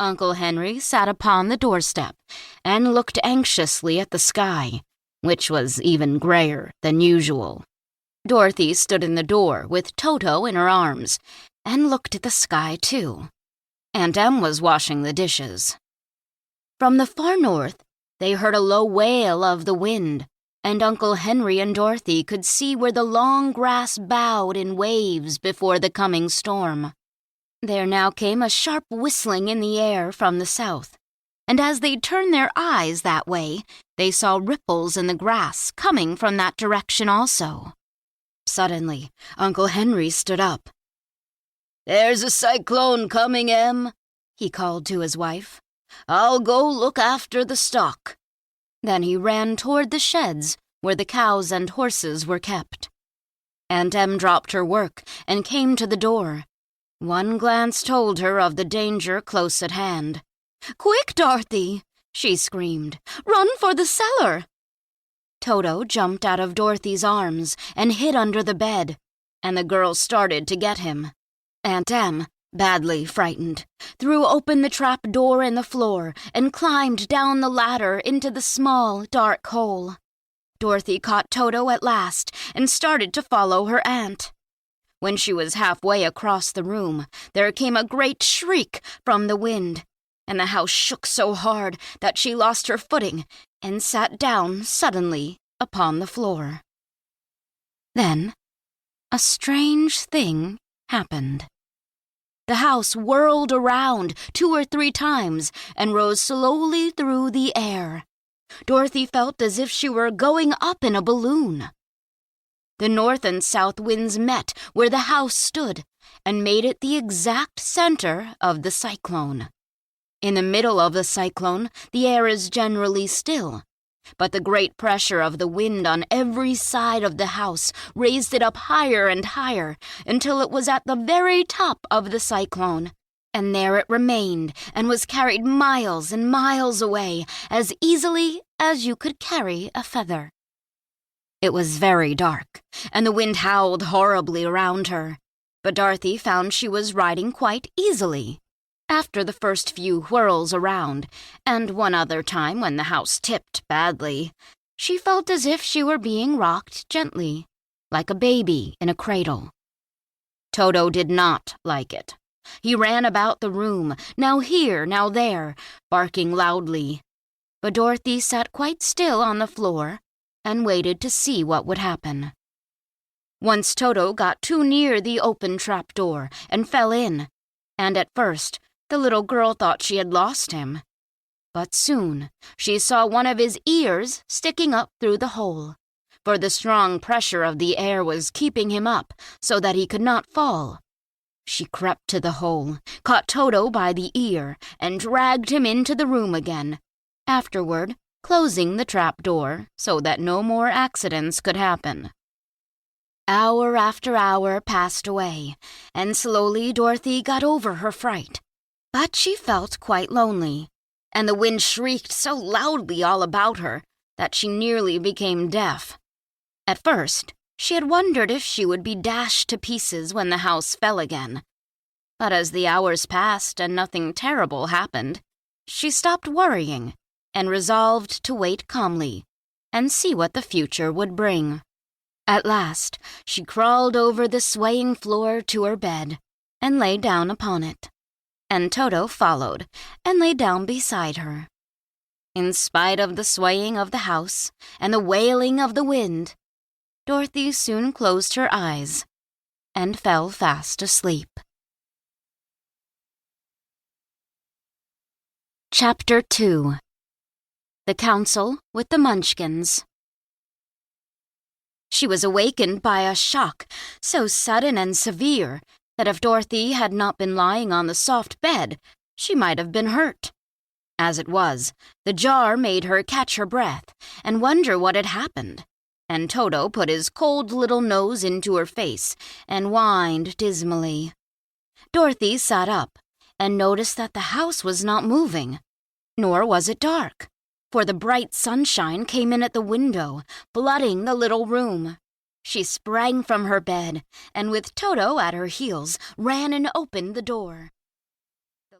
Uncle Henry sat upon the doorstep and looked anxiously at the sky, which was even grayer than usual. Dorothy stood in the door with Toto in her arms and looked at the sky, too. Aunt Em was washing the dishes. From the far north, they heard a low wail of the wind, and Uncle Henry and Dorothy could see where the long grass bowed in waves before the coming storm. There now came a sharp whistling in the air from the south, and as they turned their eyes that way, they saw ripples in the grass coming from that direction also. Suddenly, Uncle Henry stood up. "There's a cyclone coming, Em," he called to his wife. "I'll go look after the stock." Then he ran toward the sheds where the cows and horses were kept. Aunt Em dropped her work and came to the door. One glance told her of the danger close at hand. "Quick, Dorothy!" she screamed. "Run for the cellar!" Toto jumped out of Dorothy's arms and hid under the bed, and the girl started to get him. Aunt Em, badly frightened, threw open the trap door in the floor and climbed down the ladder into the small, dark hole. Dorothy caught Toto at last and started to follow her aunt. When she was halfway across the room, there came a great shriek from the wind, and the house shook so hard that she lost her footing and sat down suddenly upon the floor. Then, a strange thing happened. The house whirled around 2 or 3 times and rose slowly through the air. Dorothy felt as if she were going up in a balloon. The north and south winds met where the house stood and made it the exact center of the cyclone. In the middle of the cyclone, the air is generally still, but the great pressure of the wind on every side of the house raised it up higher and higher until it was at the very top of the cyclone, and there it remained and was carried miles and miles away as easily as you could carry a feather. It was very dark, and the wind howled horribly around her, but Dorothy found she was riding quite easily. After the first few whirls around, and one other time when the house tipped badly, she felt as if she were being rocked gently, like a baby in a cradle. Toto did not like it. He ran about the room, now here, now there, barking loudly. But Dorothy sat quite still on the floor and waited to see what would happen. Once Toto got too near the open trapdoor and fell in, and at first the little girl thought she had lost him. But soon she saw one of his ears sticking up through the hole, for the strong pressure of the air was keeping him up so that he could not fall. She crept to the hole, caught Toto by the ear, and dragged him into the room again, afterward closing the trapdoor so that no more accidents could happen. Hour after hour passed away, and slowly Dorothy got over her fright. But she felt quite lonely, and the wind shrieked so loudly all about her that she nearly became deaf. At first, she had wondered if she would be dashed to pieces when the house fell again. But as the hours passed and nothing terrible happened, she stopped worrying and resolved to wait calmly and see what the future would bring. At last, she crawled over the swaying floor to her bed and lay down upon it, and Toto followed and lay down beside her. In spite of the swaying of the house and the wailing of the wind, Dorothy soon closed her eyes and fell fast asleep. Chapter 2. The Council with the Munchkins. She was awakened by a shock so sudden and severe that if Dorothy had not been lying on the soft bed, she might have been hurt. As it was, the jar made her catch her breath and wonder what had happened, and Toto put his cold little nose into her face and whined dismally. Dorothy sat up and noticed that the house was not moving, nor was it dark, for the bright sunshine came in at the window, flooding the little room. She sprang from her bed, and with Toto at her heels, ran and opened the door.